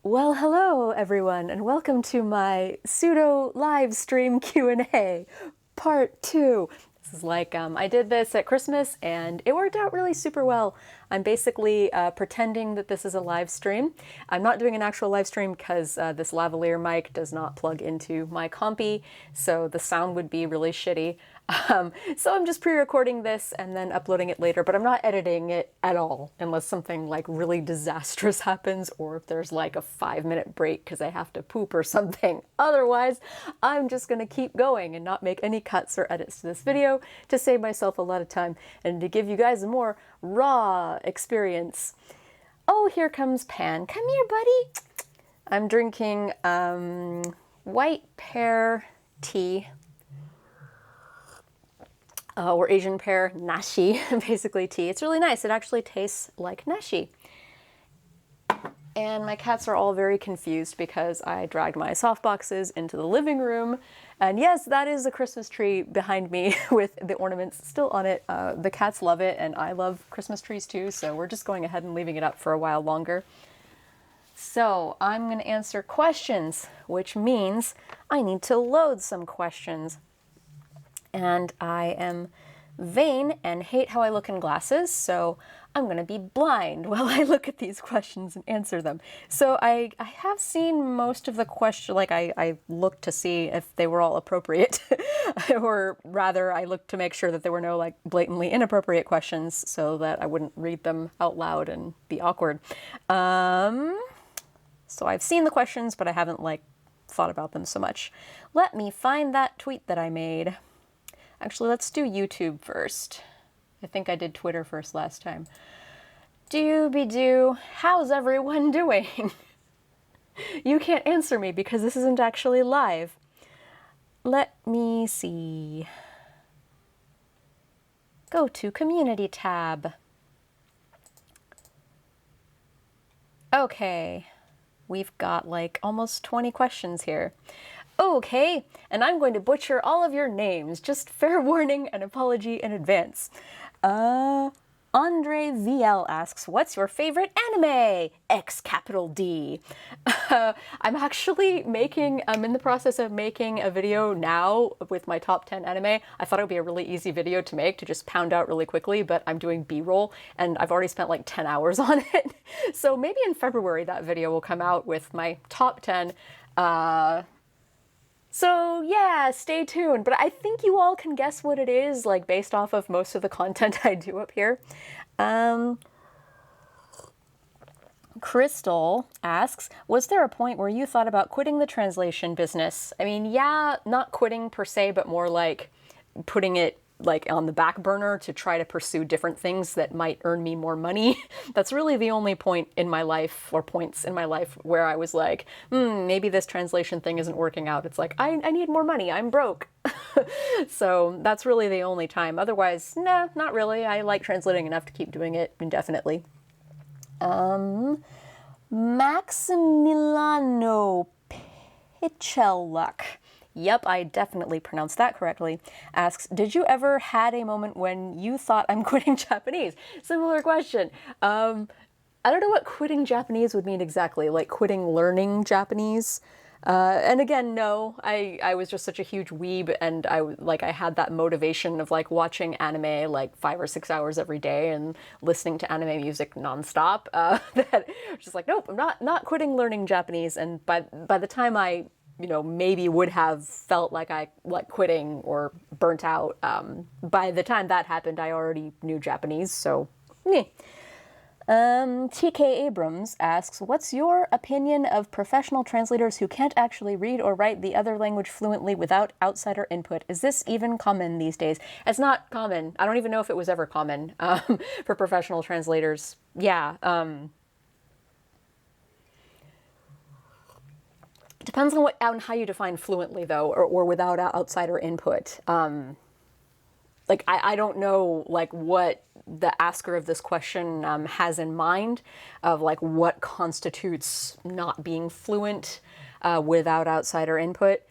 Well, hello everyone, and welcome to my pseudo live stream Q&A, part 2. This is like, I did this at Christmas and it worked out really super well. I'm basically pretending that this is a live stream. I'm not doing an actual live stream because this lavalier mic does not plug into my compy, so the sound would be really shitty. So I'm just pre-recording this and then uploading it later, but I'm not editing it at all unless something like really disastrous happens or if there's like a 5-minute break because I have to poop or something. Otherwise, I'm just gonna keep going and not make any cuts or edits to this video to save myself a lot of time and to give you guys a more raw experience. Oh, here comes Pan. Come here, buddy. I'm drinking white pear tea. Or Asian pear nashi, basically tea. It's really nice. It actually tastes like nashi. And my cats are all very confused because I dragged my softboxes into the living room. And yes, that is the Christmas tree behind me with the ornaments still on it. The cats love it, and I love Christmas trees too, so we're just going ahead and leaving it up for a while longer. So I'm going to answer questions, which means I need to load some questions. And I am vain and hate how I look in glasses, so I'm going to be blind while I look at these questions and answer them. So I have seen most of the questions, like I looked to see if they were all appropriate, or rather I looked to make sure that there were no like blatantly inappropriate questions so that I wouldn't read them out loud and be awkward. So I've seen the questions, but I haven't like thought about them so much. Let me find that tweet that I made. Actually, let's do YouTube first. I think I did Twitter first last time. Dooby-doo, how's everyone doing? You can't answer me because this isn't actually live. Let me see. Go to Community tab. Okay, we've got like almost 20 questions here. Okay, and I'm going to butcher all of your names. Just fair warning and apology in advance. Andre VL asks, what's your favorite anime? X capital D. I'm in the process of making a video now with my top 10 anime. I thought it would be a really easy video to make, to just pound out really quickly, but I'm doing B-roll and I've already spent like 10 hours on it. So maybe in February that video will come out with my top 10. So yeah, stay tuned, but I think you all can guess what it is, like based off of most of the content I do up here. Crystal asks, was there a point where you thought about quitting the translation business? I mean, yeah, not quitting per se, but more like putting it like on the back burner to try to pursue different things that might earn me more money. That's really the only point in my life, or points in my life, where I was like, maybe this translation thing isn't working out. It's like, I need more money, I'm broke. So that's really the only time. Otherwise, nah, not really. I like translating enough to keep doing it indefinitely. Maximiliano Pichelluck. Yep, I definitely pronounced that correctly. Asks, did you ever had a moment when you thought I'm quitting Japanese? Similar question. I don't know what quitting Japanese would mean exactly, like quitting learning Japanese. And again, no, I was just such a huge weeb, and I had that motivation of like watching anime like 5 or 6 hours every day and listening to anime music nonstop. That just like, nope, I'm not quitting learning Japanese. And by the time I maybe would have felt like I quitting or burnt out, by the time that happened, I already knew Japanese, so meh. TK Abrams asks, what's your opinion of professional translators who can't actually read or write the other language fluently without outsider input? Is this even common these days? It's not common. I don't even know if it was ever common for professional translators. Yeah. It depends on how you define fluently, though, or without outsider input. I don't know like what the asker of this question has in mind of like what constitutes not being fluent without outsider input.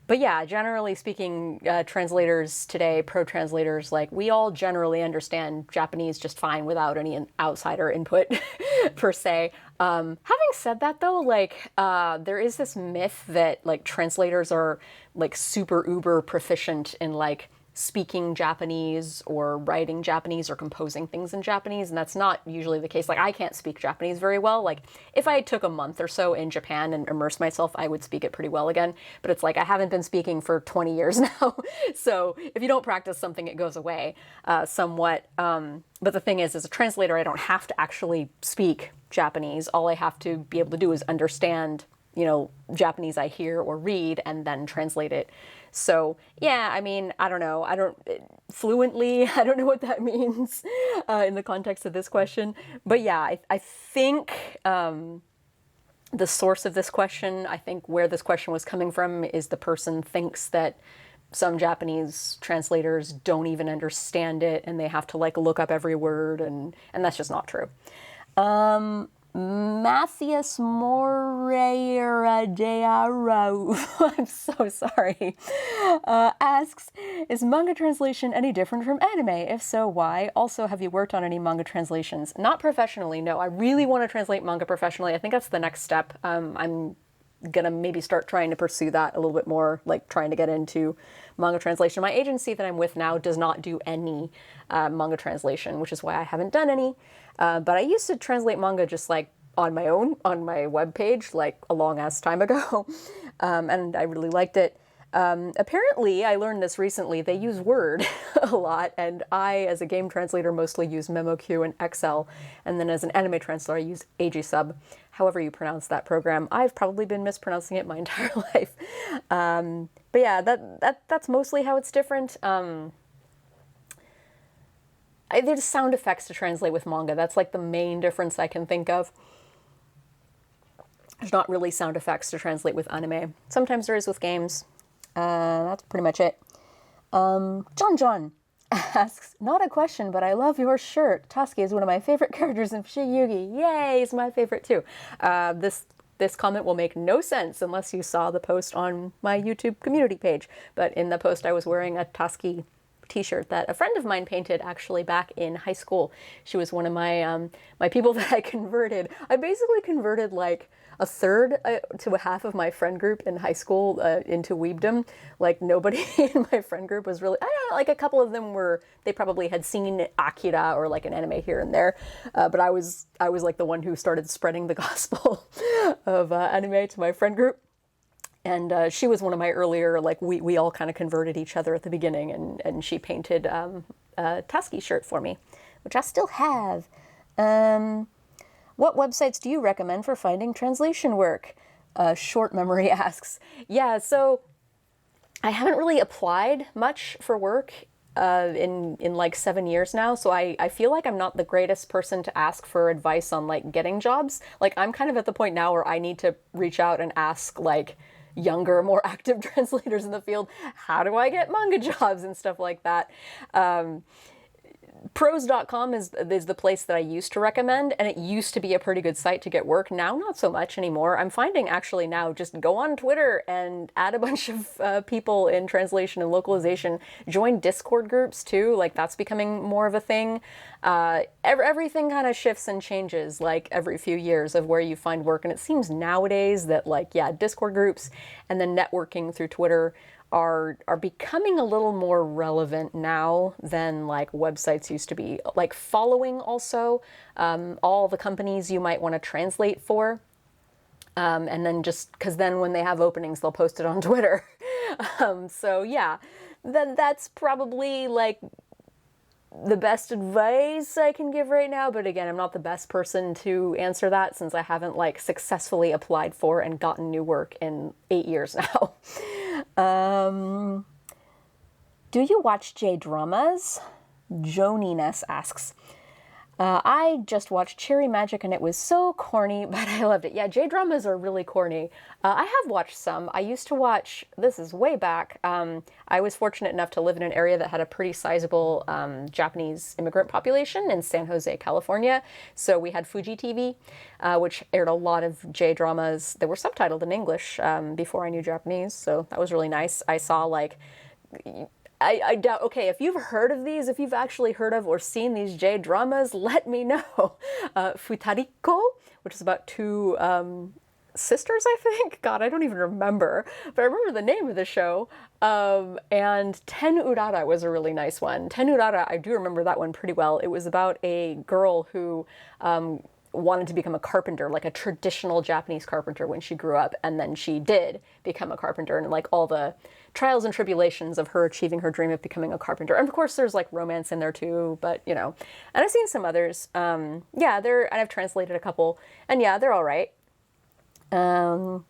But yeah, generally speaking, translators today, pro translators, like we all generally understand Japanese just fine without any outsider input per se. Having said that though, like there is this myth that like translators are like super uber proficient in like speaking Japanese or writing Japanese or composing things in Japanese, and that's not usually the case. Like I can't speak Japanese very well. Like if I took a month or so in Japan and immersed myself, I would speak it pretty well again. But it's like I haven't been speaking for 20 years now. So if you don't practice something, it goes away somewhat. But the thing is, as a translator, I don't have to actually speak Japanese. All I have to be able to do is understand, you know, Japanese I hear or read and then translate it. So yeah, I mean, I don't know. Fluently, I don't know what that means in the context of this question. But yeah, I think the source of this question, I think where this question was coming from is the person thinks that some Japanese translators don't even understand it and they have to like look up every word, and that's just not true. Matthias Moreira de Arau, I'm so sorry, asks, is manga translation any different from anime? If so, why? Also, have you worked on any manga translations? Not professionally, no. I really want to translate manga professionally. I think that's the next step. I'm gonna maybe start trying to pursue that a little bit more, like trying to get into manga translation. My agency that I'm with now does not do any manga translation, which is why I haven't done any. But I used to translate manga just like on my own, on my webpage, like a long ass time ago. And I really liked it. Apparently, I learned this recently, they use Word a lot, and I, as a game translator, mostly use MemoQ and Excel, and then as an anime translator, I use AGSub, however you pronounce that program. I've probably been mispronouncing it my entire life. But yeah, that's mostly how it's different. There's sound effects to translate with manga. That's like the main difference I can think of. There's not really sound effects to translate with anime. Sometimes there is with games. That's pretty much it. John asks, not a question, but I love your shirt. Toski is one of my favorite characters in Shiyugi. Yay, he's my favorite too. This comment will make no sense unless you saw the post on my YouTube community page. But in the post, I was wearing a Toski t-shirt that a friend of mine painted actually back in high school. She was one of my my people that I converted. I basically converted like a third to a half of my friend group in high school into weebdom. Like nobody in my friend group was really, I don't know, like a couple of them were, they probably had seen Akira or like an anime here and there. But I was like the one who started spreading the gospel of anime to my friend group. And she was one of my earlier, like we all kind of converted each other at the beginning, and she painted a Tusky shirt for me, which I still have. What websites do you recommend for finding translation work? Short Memory asks. Yeah, so I haven't really applied much for work in like 7 years now, so I feel like I'm not the greatest person to ask for advice on like getting jobs. Like I'm kind of at the point now where I need to reach out and ask like younger, more active translators in the field, how do I get manga jobs and stuff like that. Pros.com is the place that I used to recommend, and it used to be a pretty good site to get work. Now, not so much anymore. I'm finding actually now just go on Twitter and add a bunch of people in translation and localization. Join Discord groups too. Like that's becoming more of a thing. Everything kind of shifts and changes like every few years of where you find work. And it seems nowadays that like, yeah, Discord groups and then networking through Twitter are becoming a little more relevant now than like websites used to be. Like following also all the companies you might want to translate for. And then just because then when they have openings, they'll post it on Twitter. So yeah, that's probably like the best advice I can give right now. But again, I'm not the best person to answer that since I haven't like successfully applied for and gotten new work in 8 years now. Do you watch J-dramas? Joniness asks. I just watched Cherry Magic and it was so corny, but I loved it. Yeah, J-dramas are really corny. I have watched some. I used to watch, this is way back, I was fortunate enough to live in an area that had a pretty sizable Japanese immigrant population in San Jose, California. So we had Fuji TV, which aired a lot of J-dramas that were subtitled in English before I knew Japanese. So that was really nice. I saw like... I doubt, okay, if you've heard of these, if you've actually heard of or seen these J-dramas, let me know. Futariko, which is about two sisters, I think. God, I don't even remember. But I remember the name of the show. And Ten Urara was a really nice one. Ten Urara, I do remember that one pretty well. It was about a girl who wanted to become a carpenter, like a traditional Japanese carpenter when she grew up. And then she did become a carpenter, and like all the trials and tribulations of her achieving her dream of becoming a carpenter. And of course there's like romance in there too, but you know, and I've seen some others. Yeah, and I've translated a couple, and yeah, they're all right. I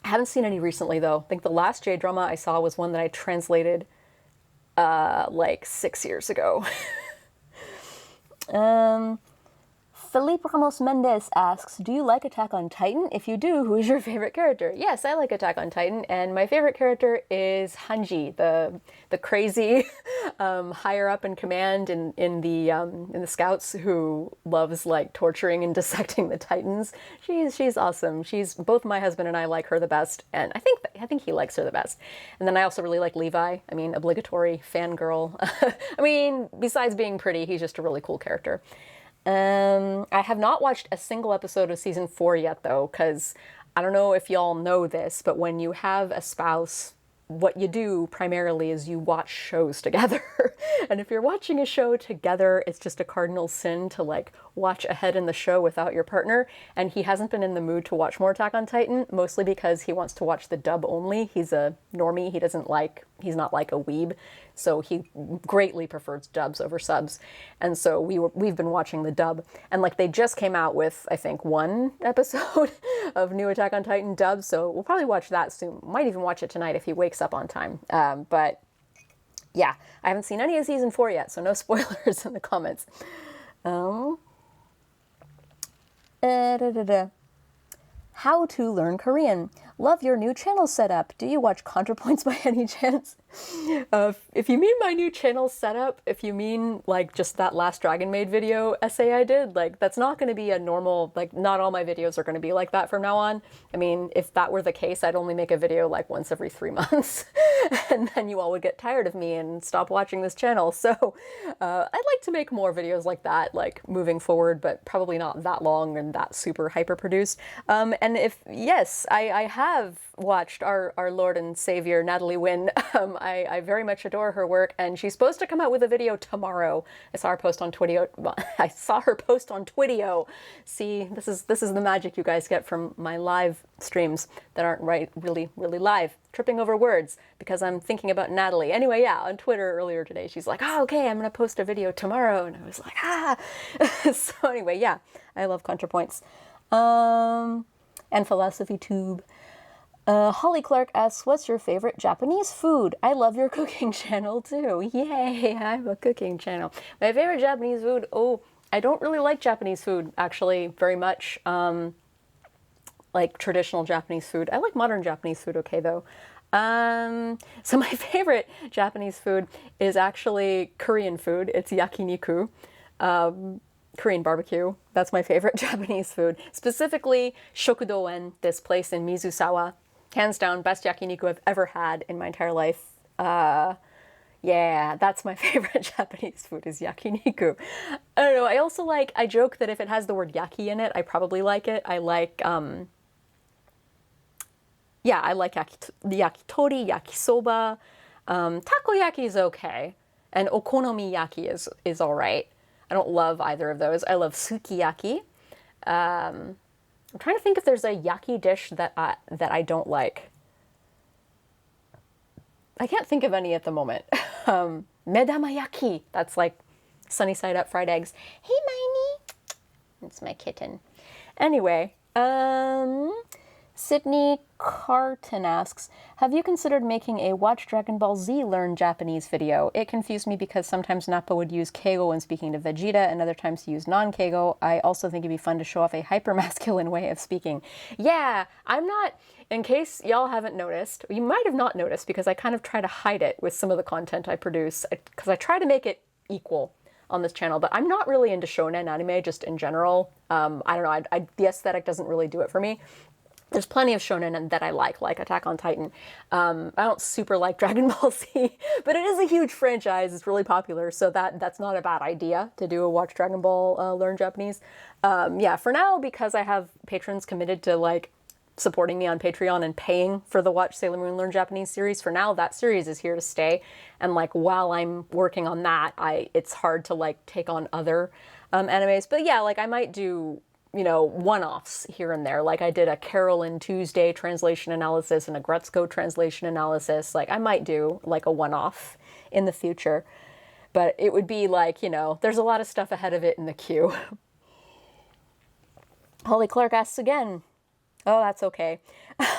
haven't seen any recently though. I think the last J-drama I saw was one that I translated like 6 years ago. Felipe Ramos Mendez asks, do you like Attack on Titan? If you do, who is your favorite character? Yes, I like Attack on Titan, and my favorite character is Hanji, the crazy higher up in command in the Scouts who loves like torturing and dissecting the Titans. She's awesome. She's both my husband and I like her the best, and I think he likes her the best. And then I also really like Levi. I mean, obligatory fangirl. I mean, besides being pretty, he's just a really cool character. I have not watched a single episode of season 4 yet though, because I don't know if y'all know this, but when you have a spouse, what you do primarily is you watch shows together. And if you're watching a show together, it's just a cardinal sin to like watch ahead in the show without your partner. And he hasn't been in the mood to watch more Attack on Titan, mostly because he wants to watch the dub only. He's a normie. He's not like a weeb. So he greatly prefers dubs over subs. And so we've been watching the dub. And like they just came out with, I think, 1 episode of new Attack on Titan dub. So we'll probably watch that soon. Might even watch it tonight if he wakes up on time. But yeah, I haven't seen any of season 4 yet, so no spoilers in the comments. How to learn Korean. Love your new channel setup. Do you watch ContraPoints by any chance? If you mean my new channel setup, if you mean like just that last Dragon Maid video essay I did, like that's not going to be a normal, like not all my videos are going to be like that from now on. I mean, if that were the case, I'd only make a video like once every 3 months and then you all would get tired of me and stop watching this channel. So I'd like to make more videos like that, like moving forward, but probably not that long and that super hyper produced. And if, yes, I have watched our Lord and Savior, Natalie Wynn. I very much adore her work, and she's supposed to come out with a video tomorrow. I saw her post on Twitio. See, this is the magic you guys get from my live streams that aren't really live. Tripping over words because I'm thinking about Natalie. Anyway, yeah, on Twitter earlier today, she's like, oh, okay, I'm gonna post a video tomorrow. And I was like, ah. So anyway, yeah, I love ContraPoints. And Philosophy Tube. Holly Clark asks, what's your favorite Japanese food? I love your cooking channel too. Yay, I have a cooking channel. My favorite Japanese food, I don't really like Japanese food, actually, very much. Like traditional Japanese food. I like modern Japanese food okay, though. So my favorite Japanese food is actually Korean food. It's yakiniku. Korean barbecue. That's my favorite Japanese food. Specifically, Shokudo-en, this place in Mizusawa. Hands down, best yakiniku I've ever had in my entire life. Yeah, that's my favorite Japanese food is yakiniku. I don't know, I also like, I joke that if it has the word yaki in it, I probably like it. I like, yeah, I like yakitori, yakisoba. Takoyaki is okay. And okonomiyaki is all right. I don't love either of those. I love sukiyaki. I'm trying to think if there's a yaki dish that I don't like. I can't think of any at the moment. Medama yaki. That's like sunny side up fried eggs. Hey, Miney. It's my kitten. Anyway, Sydney Carton asks, have you considered making a Watch Dragon Ball Z Learn Japanese video? It confused me because sometimes Nappa would use Keigo when speaking to Vegeta and other times he used non-Keigo. I also think it'd be fun to show off a hyper-masculine way of speaking. Yeah, I'm not, in case y'all haven't noticed, you might have not noticed because I kind of try to hide it with some of the content I produce because I try to make it equal on this channel, but I'm not really into shonen anime just in general. I don't know, the aesthetic doesn't really do it for me. There's plenty of shonen that I like Attack on Titan. I don't super like Dragon Ball Z, but it is a huge franchise. It's really popular, so that's not a bad idea to do a Watch Dragon Ball Learn Japanese. Yeah, for now, because I have patrons committed to like supporting me on Patreon and paying for the Watch Sailor Moon Learn Japanese series, for now that series is here to stay. And like while I'm working on that, it's hard to like take on other animes. But yeah, like I might do, you know, one-offs here and there. Like I did a Carolyn Tuesday translation analysis and a Gretzko translation analysis. Like I might do like a one-off in the future, but it would be like, you know, there's a lot of stuff ahead of it in the queue. Holly Clark asks again. Oh, that's okay.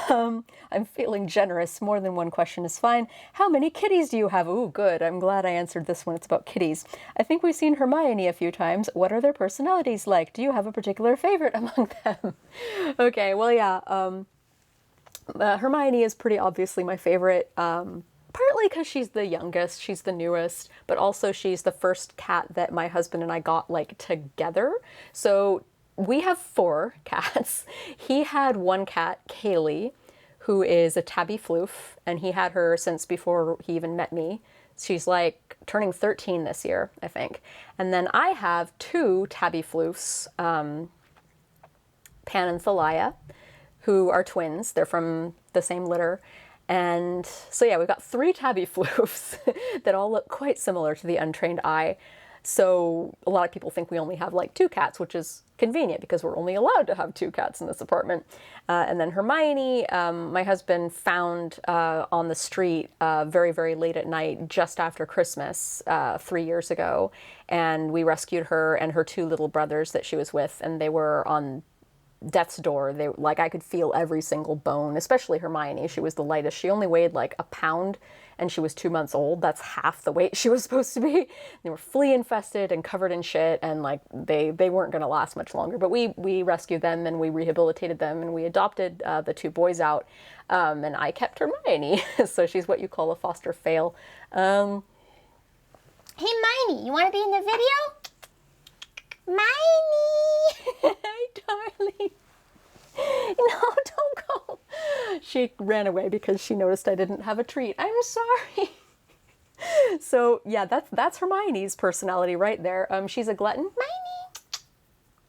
I'm feeling generous. More than one question is fine. How many kitties do you have? Ooh, good. I'm glad I answered this one. It's about kitties. I think we've seen Hermione a few times. What are their personalities like? Do you have a particular favorite among them? Okay, well, yeah. Hermione is pretty obviously my favorite. Partly because she's the youngest, she's the newest, but also she's the first cat that my husband and I got like together. So we have 4 cats. He had one cat, Kaylee, who is a tabby floof, and he had her since before he even met me. She's like turning 13 this year, I think. And then I have 2 tabby floofs, Pan and Thalia, who are twins. They're from the same litter. And so yeah, we've got 3 tabby floofs that all look quite similar to the untrained eye. So a lot of people think we only have like 2 cats, which is convenient because we're only allowed to have 2 cats in this apartment. And then Hermione, my husband found on the street very, very late at night, just after Christmas 3 years ago. And we rescued her and her 2 little brothers that she was with, and they were on death's door. They like, I could feel every single bone, especially Hermione. She was the lightest. She only weighed like a pound and she was 2 months old. That's half the weight she was supposed to be. They were flea infested and covered in shit, and like they weren't going to last much longer. But we rescued them and we rehabilitated them and we adopted the 2 boys out. And I kept Hermione. So she's what you call a foster fail. Hey, Miney, you want to be in the video? Miney! Hi, darling. No, don't go. She ran away because she noticed I didn't have a treat. I'm sorry. So yeah, that's Hermione's personality right there. She's a glutton. Miney,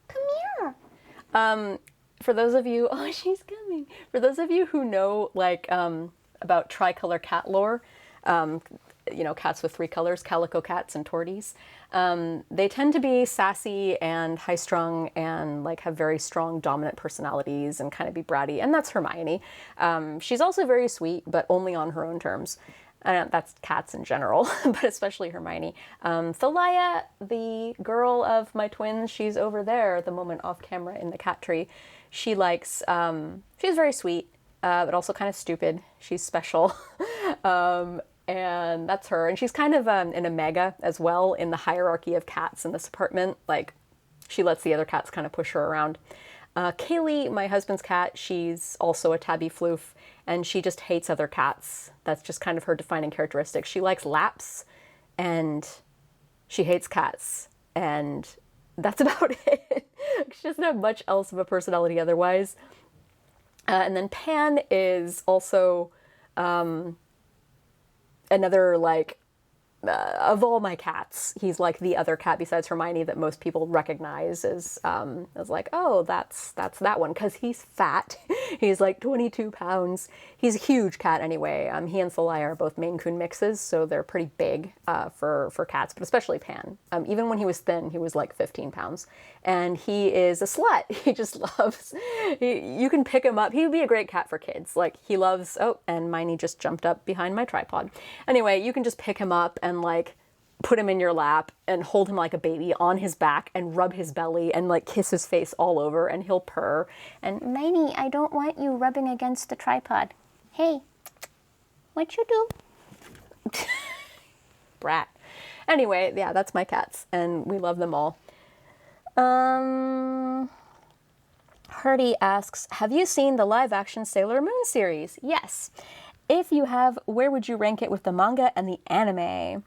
come here. For those of you, oh, she's coming. For those of you who know like about tricolor cat lore, you know, cats with 3 colors, calico cats and torties. They tend to be sassy and high-strung and like have very strong dominant personalities and kind of be bratty, and that's Hermione. She's also very sweet, but only on her own terms. That's cats in general, but especially Hermione. Thalia, the girl of my twins, she's over there at the moment off camera in the cat tree. She likes, she's very sweet, but also kind of stupid. She's special. And that's her. And she's kind of an omega as well in the hierarchy of cats in this apartment. Like, she lets the other cats kind of push her around. Kaylee, my husband's cat, she's also a tabby floof, and she just hates other cats. That's just kind of her defining characteristic. She likes laps, and she hates cats, and that's about it. She doesn't have much else of a personality otherwise. And then Pan is also another, like, of all my cats, he's like the other cat besides Hermione that most people recognize as like, oh, that's that one, because he's fat. He's like 22 pounds. He's a huge cat anyway. He and Thalia are both Maine Coon mixes, so they're pretty big for cats, but especially Pan. Even when he was thin, he was like 15 pounds. And he is a slut. He just loves, you can pick him up. He would be a great cat for kids. Like, he loves, oh, and Miney just jumped up behind my tripod. Anyway, you can just pick him up and like put him in your lap and hold him like a baby on his back and rub his belly and like kiss his face all over, and he'll purr. And Miney, I don't want you rubbing against the tripod. Hey, what you do? brat. Anyway, yeah, that's my cats, and we love them all. Hardy asks, have you seen the live-action Sailor Moon series? Yes. If you have, where would you rank it with the manga and the anime?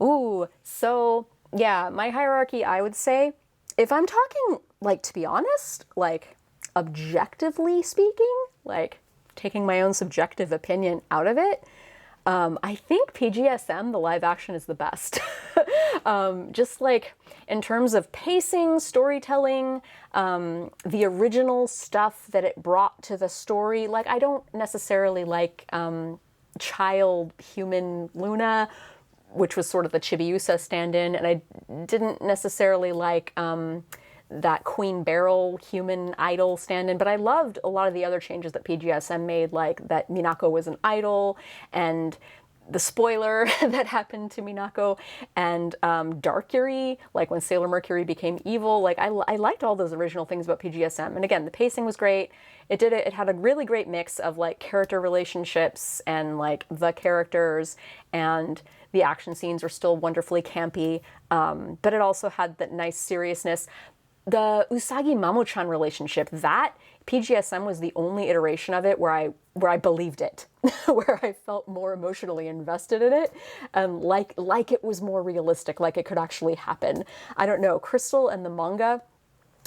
Ooh, so, yeah, my hierarchy, I would say, if I'm talking, like, to be honest, like, objectively speaking, like, taking my own subjective opinion out of it, I think PGSM, the live action, is the best. Just like in terms of pacing, storytelling, the original stuff that it brought to the story. Like, I don't necessarily like child human Luna, which was sort of the Chibiusa stand-in, and I didn't necessarily like that Queen Beryl human idol stand-in, but I loved a lot of the other changes that PGSM made, like that Minako was an idol, and the spoiler that happened to Minako, and Darkury, like when Sailor Mercury became evil. Like, I liked all those original things about PGSM. And again, the pacing was great. It had a really great mix of like character relationships and like the characters, and the action scenes are still wonderfully campy, but it also had that nice seriousness. The Usagi Mamo-chan relationship, that PGSM was the only iteration of it where I believed it, where I felt more emotionally invested in it, like it was more realistic, like it could actually happen. I don't know, Crystal and the manga.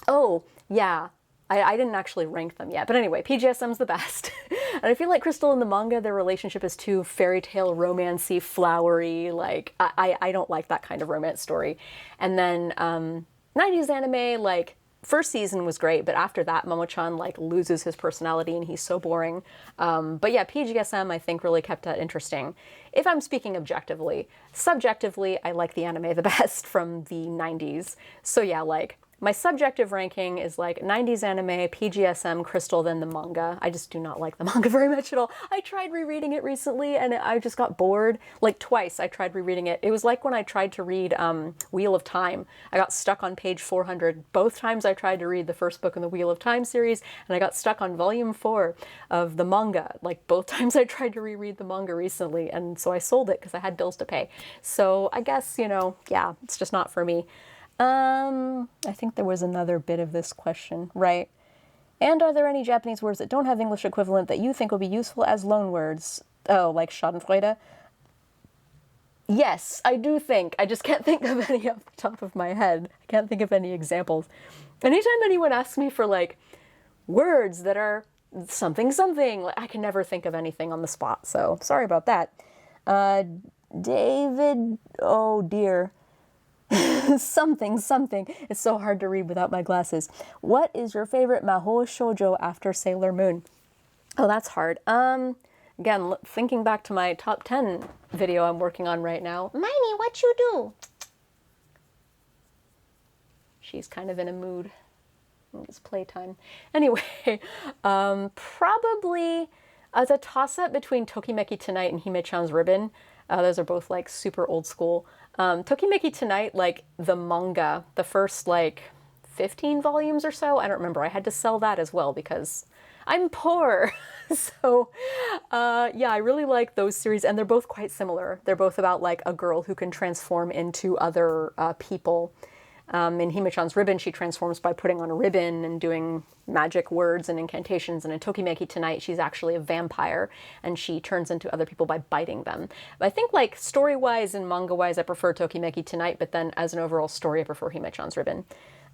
Oh yeah, I didn't actually rank them yet, but anyway, PGSM's the best. And I feel like Crystal and the manga, their relationship is too fairy tale romancy, flowery. Like I don't like that kind of romance story. And then 90s anime, like, first season was great, but after that, Momo-chan, like, loses his personality and he's so boring. But yeah, PGSM, I think, really kept that interesting. If I'm speaking objectively. Subjectively, I like the anime the best from the 90s. So yeah, like, my subjective ranking is like 90s anime, PGSM, Crystal, then the manga. I just do not like the manga very much at all. I tried rereading it recently and I just got bored. Like twice I tried rereading it. It was like when I tried to read Wheel of Time. I got stuck on page 400. Both times I tried to read the first book in the Wheel of Time series, and I got stuck on volume 4 of the manga. Like both times I tried to reread the manga recently, and so I sold it because I had bills to pay. So I guess, you know, yeah, it's just not for me. I think there was another bit of this question, right? And are there any Japanese words that don't have English equivalent that you think will be useful as loan words? Oh, like Schadenfreude? Yes, I do think. I just can't think of any off the top of my head. I can't think of any examples. Anytime anyone asks me for, like, words that are something, like, I can never think of anything on the spot, so sorry about that. David, oh dear. something. It's so hard to read without my glasses. What is your favorite mahou shoujo after Sailor Moon? Oh, that's hard. Again, thinking back to my top 10 video I'm working on right now. Miney, what you do? She's kind of in a mood. It's playtime. Anyway, probably as a toss-up between Tokimeki Tonight and Hime-chan's Ribbon. Those are both like super old school. Tokimeki Tonight, like the manga, the first like 15 volumes or so, I don't remember. I had to sell that as well because I'm poor. So yeah, I really like those series, and they're both quite similar. They're both about like a girl who can transform into other people. In Hime-chan's Ribbon, she transforms by putting on a ribbon and doing magic words and incantations. And in Tokimeki Tonight, she's actually a vampire, and she turns into other people by biting them. But I think, like, story-wise and manga-wise, I prefer Tokimeki Tonight, but then as an overall story, I prefer Hime-chan's Ribbon.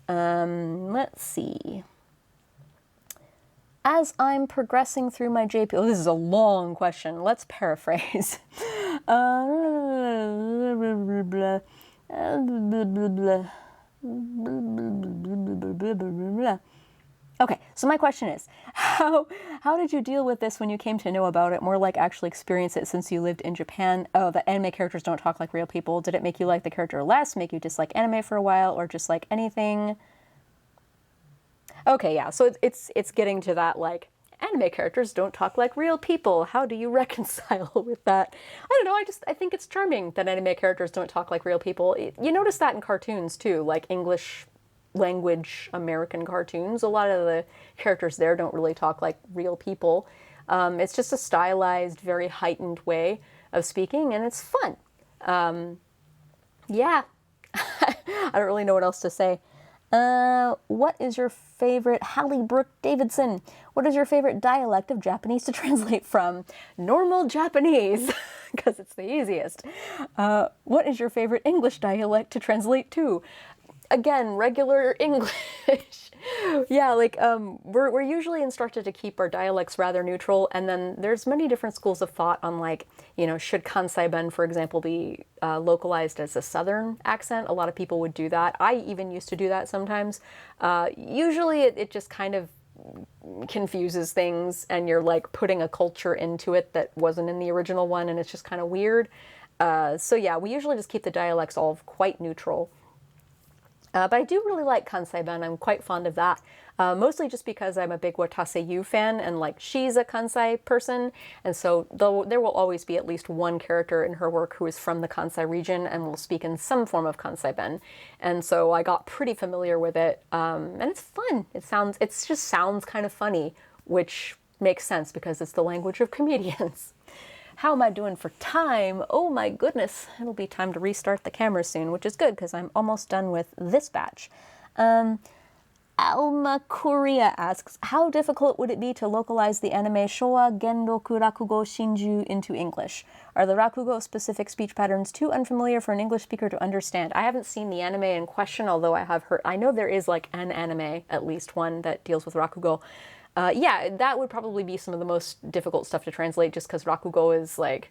Let's see. As I'm progressing through my JP... Oh, this is a long question. Let's paraphrase. Okay, so my question is, how did you deal with this when you came to know about it, more like actually experience it since you lived in Japan? Oh, the anime characters don't talk like real people. Did it make you like the character less, make you dislike anime for a while, or just like anything? Okay, yeah, so it's getting to that, like, anime characters don't talk like real people. How do you reconcile with that? I don't know, I think it's charming that anime characters don't talk like real people. You notice that in cartoons too, like English language American cartoons. A lot of the characters there don't really talk like real people. It's just a stylized, very heightened way of speaking, and it's fun. Yeah. I don't really know what else to say. What is your favorite, Hallie Brooke Davidson? What is your favorite dialect of Japanese to translate from? Normal Japanese, because it's the easiest. What is your favorite English dialect to translate to? Again, regular English. Yeah, like, we're usually instructed to keep our dialects rather neutral, and then there's many different schools of thought on, like, you know, should Kansai Ben, for example, be localized as a southern accent? A lot of people would do that. I even used to do that sometimes. Usually it just kind of confuses things, and you're, like, putting a culture into it that wasn't in the original one, and it's just kind of weird. So yeah, we usually just keep the dialects all quite neutral. But I do really like Kansai Ben. I'm quite fond of that. Mostly just because I'm a big Watase Yu fan, and like she's a Kansai person, and so there will always be at least one character in her work who is from the Kansai region and will speak in some form of Kansai Ben. And so I got pretty familiar with it, and it's fun. It just sounds kind of funny, which makes sense because it's the language of comedians. How am I doing for time? Oh my goodness, it'll be time to restart the camera soon, which is good because I'm almost done with this batch. Alma Korea asks, how difficult would it be to localize the anime Showa Genroku Rakugo Shinju into English? Are the Rakugo-specific speech patterns too unfamiliar for an English speaker to understand? I haven't seen the anime in question, although I know there is like an anime, at least one, that deals with Rakugo. Yeah, that would probably be some of the most difficult stuff to translate just because Rakugo is like,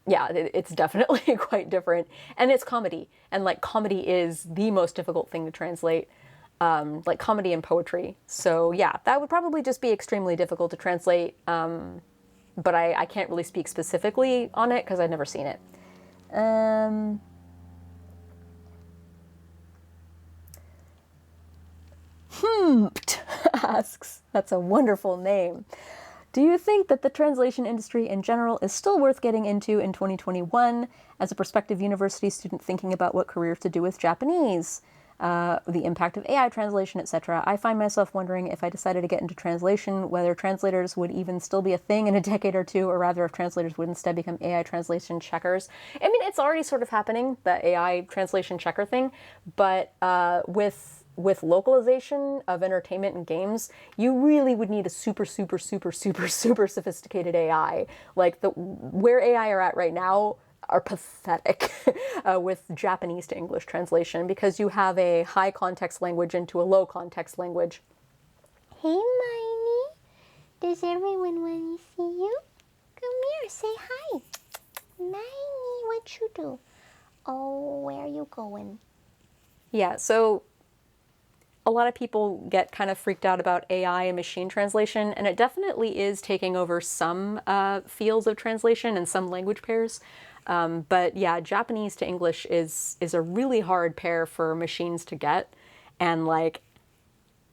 yeah, it's definitely quite different. And it's comedy. And like comedy is the most difficult thing to translate, like comedy and poetry. So yeah, that would probably just be extremely difficult to translate. But I can't really speak specifically on it because I've never seen it. Asks, that's a wonderful name. Do you think that the translation industry in general is still worth getting into in 2021 as a prospective university student thinking about what careers to do with Japanese? The impact of AI translation, etc. I find myself wondering if I decided to get into translation, whether translators would even still be a thing in a decade or two, or rather if translators would instead become AI translation checkers. I mean, it's already sort of happening, the AI translation checker thing, but with localization of entertainment and games, you really would need a super sophisticated AI. Like where AI are at right now are pathetic with Japanese to English translation because you have a high context language into a low context language. Hey, Miney. Does everyone want to see you? Come here, say hi. Miney, what you do? Oh, where are you going? Yeah, so a lot of people get kind of freaked out about AI and machine translation, and it definitely is taking over some fields of translation and some language pairs. But yeah, Japanese to English is a really hard pair for machines to get. And like,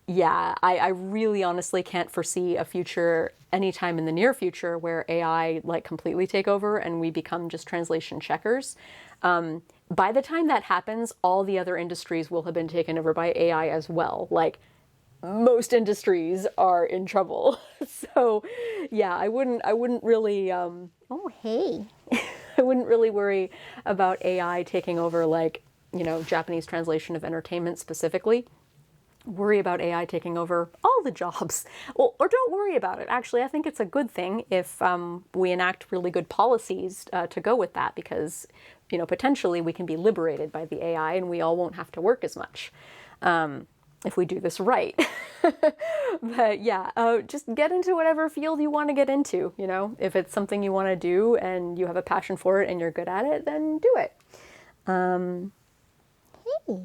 yeah, I really honestly can't foresee a future anytime in the near future where AI like completely take over and we become just translation checkers. By the time that happens, all the other industries will have been taken over by AI as well. Like, most industries are in trouble. So, yeah, I wouldn't really, Oh, hey. I wouldn't really worry about AI taking over, like, you know, Japanese translation of entertainment specifically. Worry about AI taking over all the jobs. Well, or don't worry about it. Actually, I think it's a good thing if we enact really good policies to go with that because, you know, potentially we can be liberated by the AI and we all won't have to work as much if we do this right. But yeah, just get into whatever field you want to get into, you know? If it's something you want to do and you have a passion for it and you're good at it, then do it. Hey.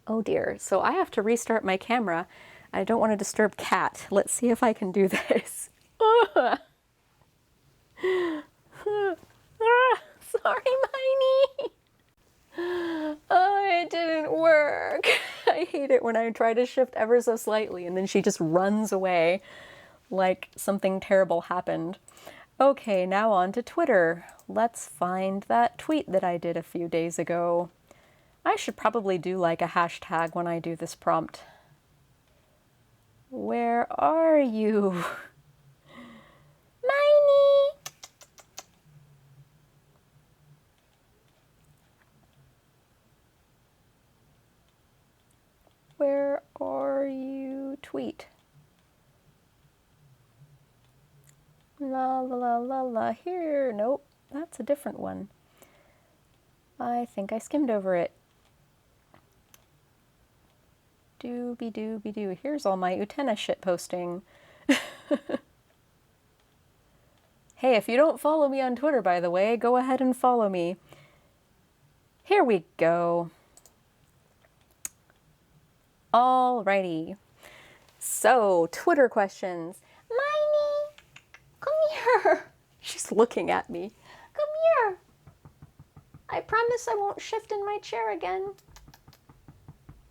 Oh dear, so I have to restart my camera. I don't want to disturb Kat. Let's see if I can do this. Sorry, Miney. Oh, it didn't work. I hate it when I try to shift ever so slightly and then she just runs away. like something terrible happened. Okay, now on to Twitter. Let's find that tweet that I did a few days ago. I should probably do like a hashtag when I do this prompt. Where are you? Miney! Where are you? Tweet. La la la la la. Here. Nope. That's a different one. I think I skimmed over it. Dooby dooby doo. Here's all my Utena shit posting. Hey, if you don't follow me on Twitter, by the way, go ahead and follow me. Here we go. Alrighty. So, Twitter questions. Miney! Come here! She's looking at me. Come here! I promise I won't shift in my chair again.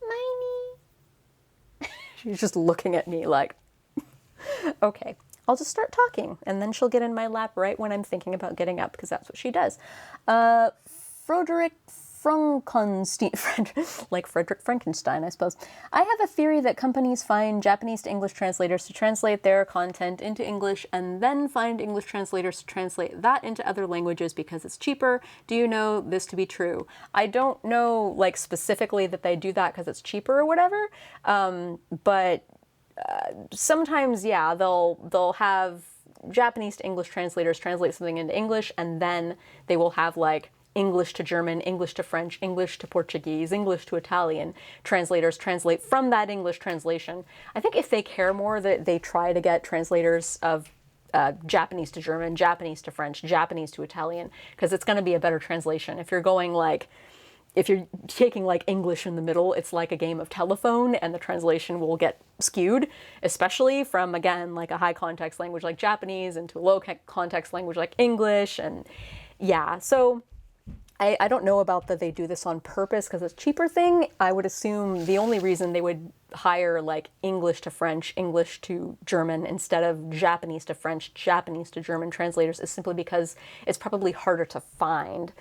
Miney! She's just looking at me like, okay, I'll just start talking, and then she'll get in my lap right when I'm thinking about getting up, because that's what she does. Frederick Frankenstein, like Frederick Frankenstein, I suppose. I have a theory that companies find Japanese to English translators to translate their content into English, and then find English translators to translate that into other languages because it's cheaper. Do you know this to be true? I don't know, like, specifically that they do that because it's cheaper or whatever, but sometimes, yeah, they'll have Japanese to English translators translate something into English, and then they will have, like, English to German, English to French, English to Portuguese, English to Italian translators translate from that English translation. I think if they care more, that they try to get translators of Japanese to German, Japanese to French, Japanese to Italian, because it's going to be a better translation. If you're going like, if you're taking like English in the middle, it's like a game of telephone, and the translation will get skewed, especially from, again, like a high context language like Japanese into a low context language like English. And yeah, so I don't know about that they do this on purpose because it's a cheaper thing. I would assume the only reason they would hire like English to French, English to German instead of Japanese to French, Japanese to German translators is simply because it's probably harder to find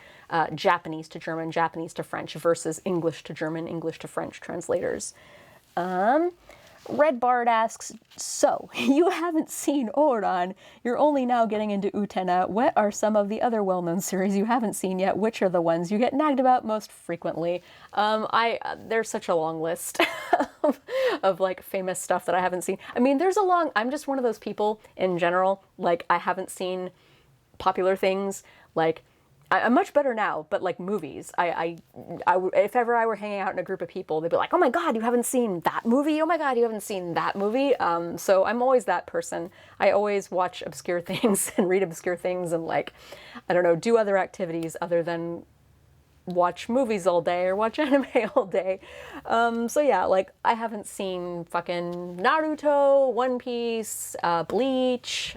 Japanese to German, Japanese to French versus English to German, English to French translators. Red Bard asks, so, you haven't seen Oran. You're only now getting into Utena. What are some of the other well-known series you haven't seen yet? Which are the ones you get nagged about most frequently? There's such a long list of like famous stuff that I haven't seen. I mean, I'm just one of those people in general, like I haven't seen popular things, like I'm much better now, but like movies, if ever I were hanging out in a group of people, they'd be like, oh my God, you haven't seen that movie? Oh my God, you haven't seen that movie? So I'm always that person. I always watch obscure things and read obscure things and like, I don't know, do other activities other than watch movies all day or watch anime all day. So yeah, like I haven't seen fucking Naruto, One Piece, Bleach,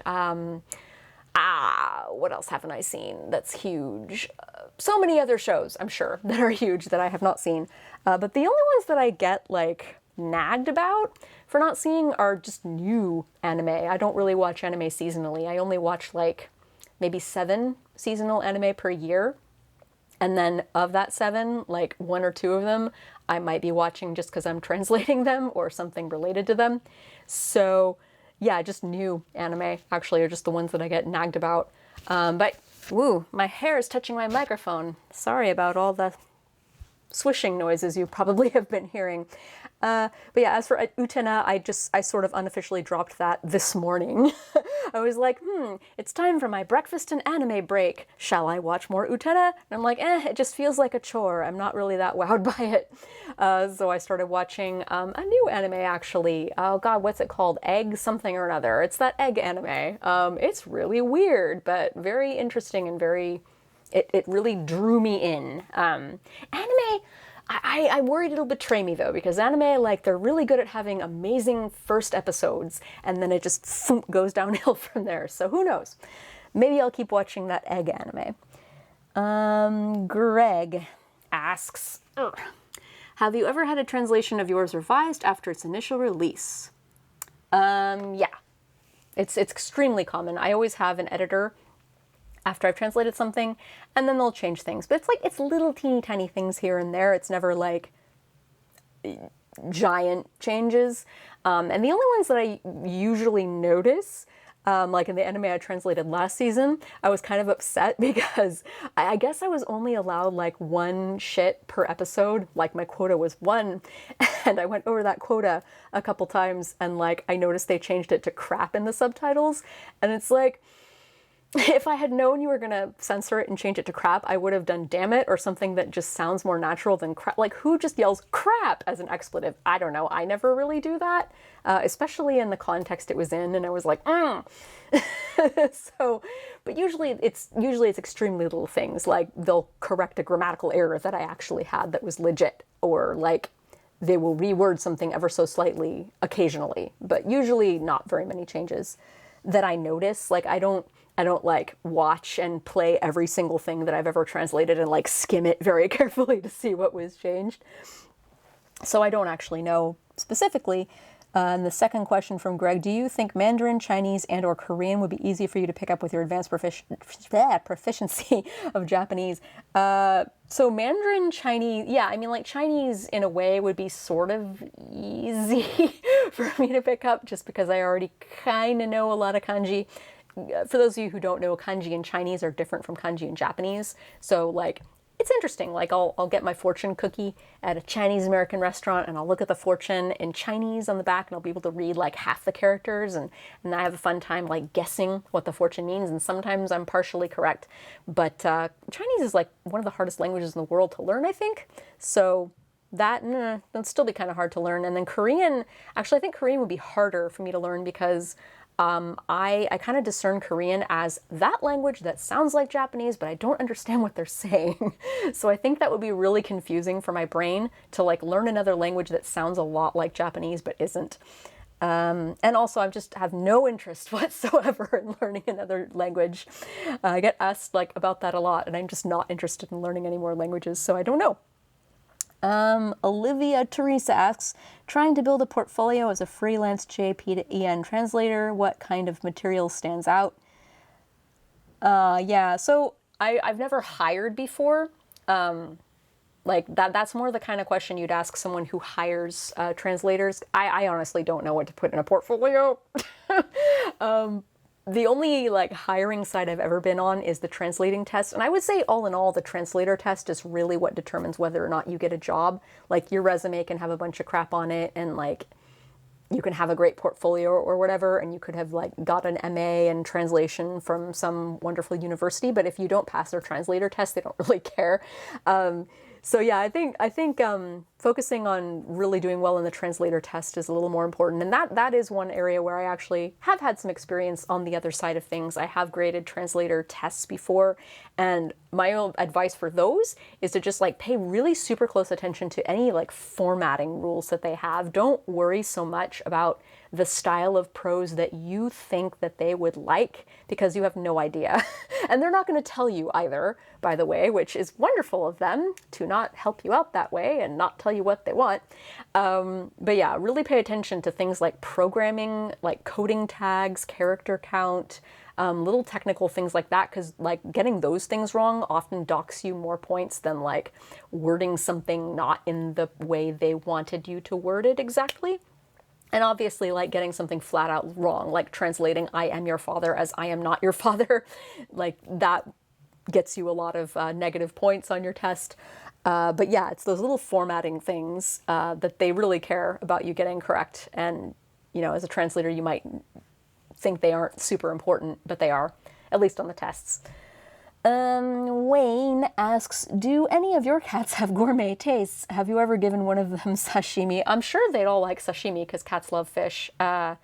what else haven't I seen that's huge? So many other shows, I'm sure, that are huge that I have not seen. But the only ones that I get, like, nagged about for not seeing are just new anime. I don't really watch anime seasonally. I only watch, like, maybe 7 seasonal anime per year. And then of that 7, like, 1 or 2 of them I might be watching just because I'm translating them or something related to them. So yeah, just new anime, actually, are just the ones that I get nagged about. But, woo, my hair is touching my microphone. Sorry about all the swishing noises you probably have been hearing. But yeah, as for Utena, I sort of unofficially dropped that this morning. I was like, it's time for my breakfast and anime break. Shall I watch more Utena? And I'm like, it just feels like a chore. I'm not really that wowed by it. So I started watching a new anime, actually. Oh God, what's it called? Egg something or another. It's that egg anime. It's really weird, but very interesting and very... It really drew me in. Anime... I worried it'll betray me, though, because anime, like, they're really good at having amazing first episodes, and then it just goes downhill from there, so who knows? Maybe I'll keep watching that egg anime. Greg asks, have you ever had a translation of yours revised after its initial release? Yeah. It's extremely common. I always have an editor after I've translated something, and then they'll change things. But it's little teeny tiny things here and there. It's never like giant changes. And the only ones that I usually notice, like in the anime I translated last season, I was kind of upset because I guess I was only allowed like one shit per episode. Like my quota was one, and I went over that quota a couple times, and like I noticed they changed it to crap in the subtitles, and it's like, if I had known you were gonna censor it and change it to crap, I would have done damn it or something that just sounds more natural than crap. Like, who just yells crap as an expletive? I don't know. I never really do that, especially in the context it was in, and I was like, So, but usually it's extremely little things. Like, they'll correct a grammatical error that I actually had that was legit, or like they will reword something ever so slightly occasionally, but usually not very many changes that I notice. Like, I don't like watch and play every single thing that I've ever translated and like skim it very carefully to see what was changed. So I don't actually know specifically. And the second question from Greg, do you think Mandarin, Chinese, and or Korean would be easy for you to pick up with your advanced proficiency of Japanese? So Mandarin, Chinese, yeah, I mean, like Chinese in a way would be sort of easy for me to pick up just because I already kind of know a lot of kanji. For those of you who don't know, kanji in Chinese are different from kanji in Japanese. So like, it's interesting. Like I'll get my fortune cookie at a Chinese American restaurant, and I'll look at the fortune in Chinese on the back, and I'll be able to read like half the characters, and I have a fun time like guessing what the fortune means, and sometimes I'm partially correct. But Chinese is like one of the hardest languages in the world to learn, I think. So that'd still be kind of hard to learn. And then Korean, actually I think Korean would be harder for me to learn because I kind of discern Korean as that language that sounds like Japanese, but I don't understand what they're saying. So I think that would be really confusing for my brain to like learn another language that sounds a lot like Japanese but isn't. And also I just have no interest whatsoever in learning another language. I get asked like about that a lot, and I'm just not interested in learning any more languages, so I don't know. Olivia Teresa asks, trying to build a portfolio as a freelance JP to EN translator, what kind of material stands out? Yeah, so I've never hired before. Like that's more the kind of question you'd ask someone who hires translators. I honestly don't know what to put in a portfolio. The only like hiring site I've ever been on is the translating test. And I would say all in all, the translator test is really what determines whether or not you get a job. Like your resume can have a bunch of crap on it, and like you can have a great portfolio or whatever, and you could have like got an MA in translation from some wonderful university. But if you don't pass their translator test, they don't really care. So yeah, I think focusing on really doing well in the translator test is a little more important. And that is one area where I actually have had some experience on the other side of things. I have graded translator tests before, and my own advice for those is to just like pay really super close attention to any like formatting rules that they have. Don't worry so much about the style of prose that you think that they would like, because you have no idea. And they're not going to tell you either, by the way, which is wonderful of them to not help you out that way and not tell you what they want. But yeah, really pay attention to things like programming, like coding tags, character count, little technical things like that, because like getting those things wrong often docks you more points than like wording something not in the way they wanted you to word it exactly. And obviously, like getting something flat out wrong, like translating "I am your father" as "I am not your father," like that gets you a lot of negative points on your test. But yeah, it's those little formatting things that they really care about you getting correct. And, you know, as a translator, you might think they aren't super important, but they are, at least on the tests. Wayne asks, do any of your cats have gourmet tastes? Have you ever given one of them sashimi? I'm sure they'd all like sashimi because cats love fish. I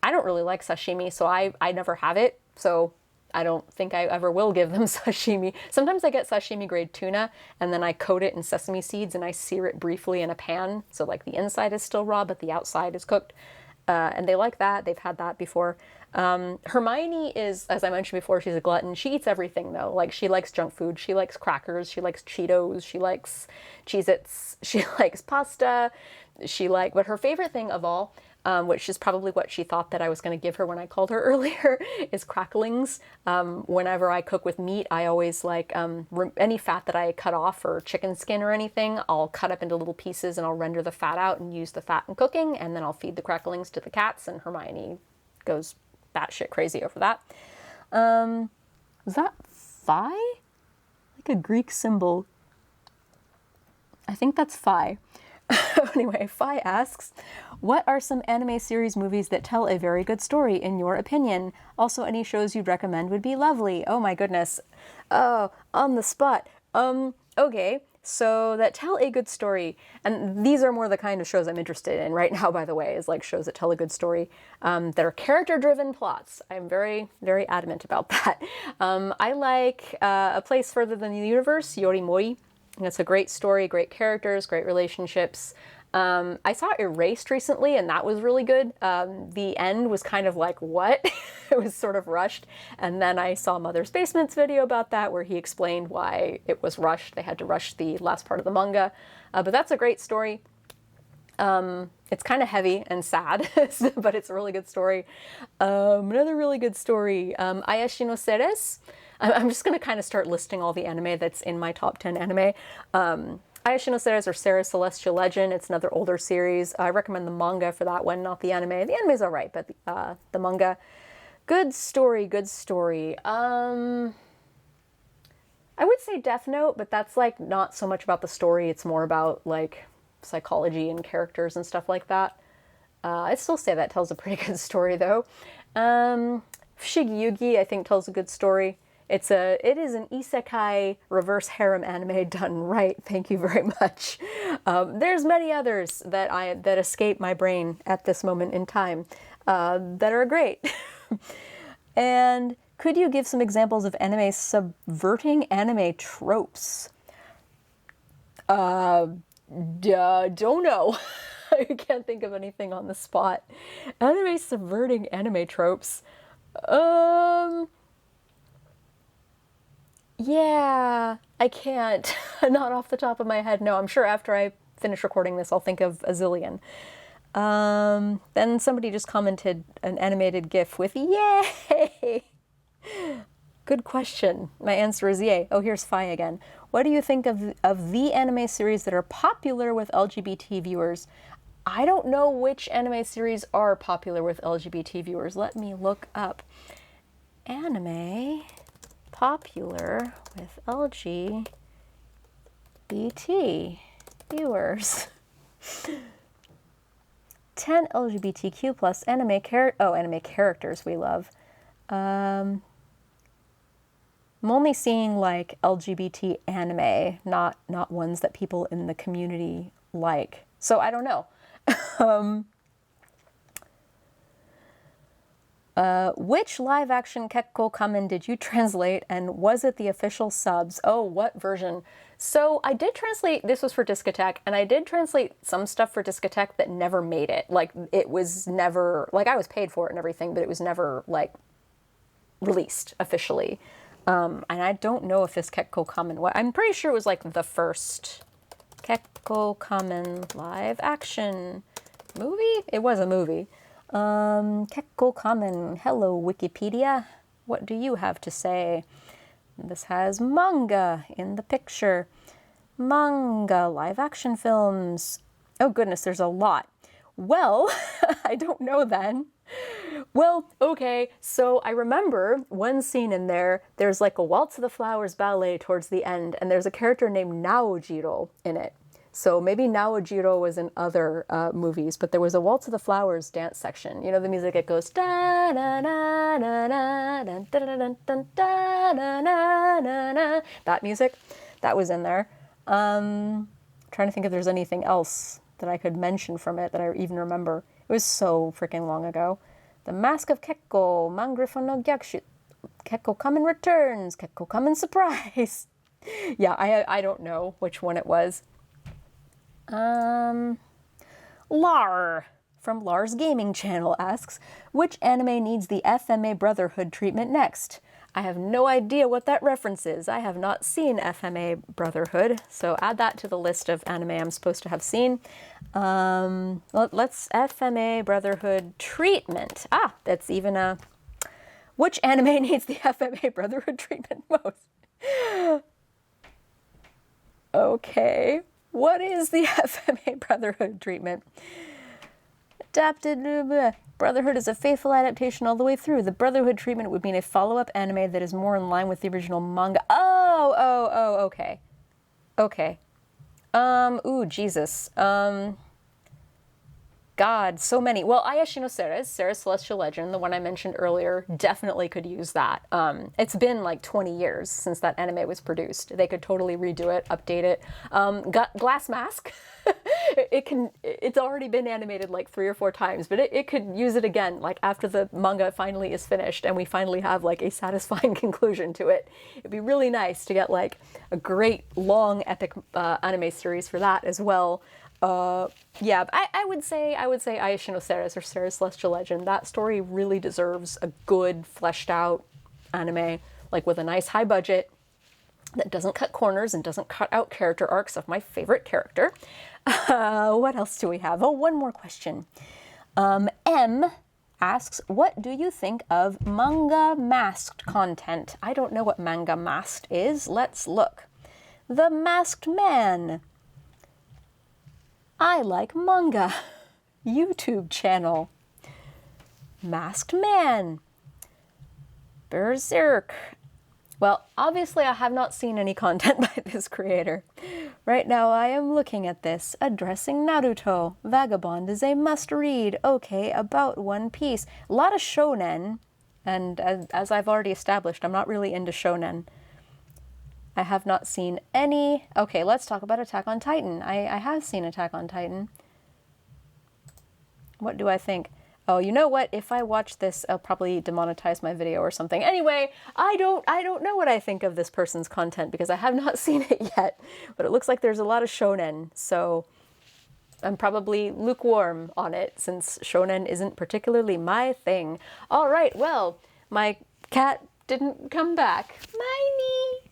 don't really like sashimi, so I never have it. So I don't think I ever will give them sashimi. Sometimes I get sashimi grade tuna, and then I coat it in sesame seeds and I sear it briefly in a pan. So like the inside is still raw, but the outside is cooked. And they like that. They've had that before. Hermione is, as I mentioned before, she's a glutton. She eats everything though. Like she likes junk food. She likes crackers. She likes Cheetos. She likes Cheez-Its. She likes pasta. But her favorite thing of all which is probably what she thought that I was going to give her when I called her earlier, is cracklings. Whenever I cook with meat, I always like any fat that I cut off, or chicken skin or anything, I'll cut up into little pieces and I'll render the fat out and use the fat in cooking, and then I'll feed the cracklings to the cats, and Hermione goes batshit crazy over that. Is that phi? Like a Greek symbol. I think that's phi. Anyway, Phi asks, what are some anime series movies that tell a very good story in your opinion? Also, any shows you'd recommend would be lovely. Oh my goodness. Oh, on the spot. Okay, so that tell a good story, and these are more the kind of shows I'm interested in right now, by the way, is like shows that tell a good story, that are character-driven plots. I'm very, very adamant about that. I like A Place Further Than the Universe, Yorimoi. It's a great story, great characters, great relationships. I saw Erased recently, and that was really good. The end was kind of like, what? It was sort of rushed. And then I saw Mother's Basement's video about that, where he explained why it was rushed. They had to rush the last part of the manga. But that's a great story. It's kind of heavy and sad, but it's a really good story. Another really good story, Ayashi no Seres. I'm just going to kind of start listing all the anime that's in my top 10 anime. Ayashi no Seres, or Sarah's Celestial Legend. It's another older series. I recommend the manga for that one, not the anime. The anime's all right, but the manga. Good story, good story. I would say Death Note, but that's like not so much about the story. It's more about like psychology and characters and stuff like that. I'd still say that tells a pretty good story though. Shigeyugi, I think, tells a good story. It is an isekai reverse harem anime done right. Thank you very much. There's many others that escape my brain at this moment in time that are great. And could you give some examples of anime subverting anime tropes? Don't know. I can't think of anything on the spot. Anime subverting anime tropes. Yeah, I can't. Not off the top of my head. No, I'm sure after I finish recording this, I'll think of a zillion. Then somebody just commented an animated GIF with yay! Good question. My answer is yay. Oh, here's Phi again. What do you think of the anime series that are popular with LGBT viewers? I don't know which anime series are popular with LGBT viewers. Let me look up. Anime popular with LGBT viewers. 10 LGBTQ plus anime characters we love. I'm only seeing like LGBT anime, not ones that people in the community like. So I don't know. Which live-action Kekko Kamen did you translate, and was it the official subs? Oh, what version? So I did translate, this was for Discotheque, and I did translate some stuff for Discotheque that never made it. Like, it was never, like, I was paid for it and everything, but it was never, like, released officially. And I don't know if this Kekko Kamen, I'm pretty sure it was, like, the first Kekko Kamen live-action movie? It was a movie. Kekko Kamen. Hello, Wikipedia. What do you have to say? This has manga in the picture. Manga, live action films. Oh goodness, there's a lot. Well, I don't know then. Well, okay, so I remember one scene in there, there's like a Waltz of the Flowers ballet towards the end, and there's a character named Naojiro in it. So maybe Naojiro was in other movies, but there was a Waltz of the Flowers dance section. You know the music, it goes da da da da da da da da da da. That music, that was in there. Trying to think if there's anything else that I could mention from it that I even remember. It was so freaking long ago. The Mask of Kekko, Mangriffon no Gyakushu, Kekko Kamen Returns, Kekko Kamen Surprise. Yeah, I don't know which one it was. Lar from Lar's Gaming Channel asks, which anime needs the FMA Brotherhood treatment next? I have no idea what that reference is. I have not seen FMA Brotherhood, so add that to the list of anime I'm supposed to have seen. Let's FMA Brotherhood treatment. Ah, that's even a... Which anime needs the FMA Brotherhood treatment most? Okay, what is the FMA Brotherhood treatment? Adapted... Brotherhood is a faithful adaptation all the way through. The Brotherhood treatment would mean a follow-up anime that is more in line with the original manga. Oh, okay. Okay. Ooh, Jesus. God, so many. Well, Ayashi no Ceres, Ceres Celestial Legend, the one I mentioned earlier, definitely could use that. It's been like 20 years since that anime was produced. They could totally redo it, update it. Glass Mask, it's already been animated like 3 or 4 times, but it could use it again, like after the manga finally is finished and we finally have like a satisfying conclusion to it. It'd be really nice to get like a great long epic anime series for that as well. Yeah, I would say Ayashi no Ceres or Ceres Celestial Legend. That story really deserves a good, fleshed out anime, like with a nice high budget that doesn't cut corners and doesn't cut out character arcs of my favorite character. What else do we have? Oh, one more question. M asks, what do you think of manga masked content? I don't know what manga masked is. Let's look. The Masked Man. I like manga. YouTube channel. Masked Man. Berserk. Well, obviously I have not seen any content by this creator. Right now I am looking at this. Addressing Naruto. Vagabond is a must-read. Okay, about One Piece. A lot of shonen. And as I've already established, I'm not really into shonen. I have not seen any... Okay, let's talk about Attack on Titan. I have seen Attack on Titan. What do I think? Oh, you know what? If I watch this, I'll probably demonetize my video or something. Anyway, I don't know what I think of this person's content because I have not seen it yet. But it looks like there's a lot of shonen, so I'm probably lukewarm on it since shonen isn't particularly my thing. All right, well, my cat didn't come back. Miney!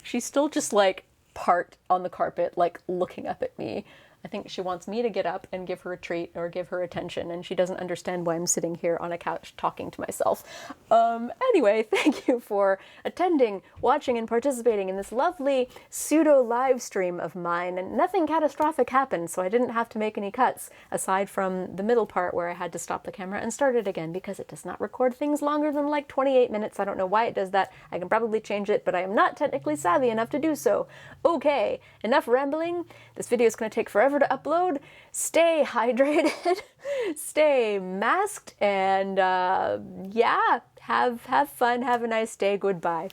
She's still just like parked on the carpet, like looking up at me. I think she wants me to get up and give her a treat or give her attention, and she doesn't understand why I'm sitting here on a couch talking to myself. Anyway, thank you for attending, watching, and participating in this lovely pseudo live stream of mine. And nothing catastrophic happened, so I didn't have to make any cuts, aside from the middle part where I had to stop the camera and start it again because it does not record things longer than like 28 minutes. I don't know why it does that. I can probably change it, but I am not technically savvy enough to do so. Okay, enough rambling. This video is going to take forever to upload. Stay hydrated, stay masked, and yeah, have fun, have a nice day, goodbye.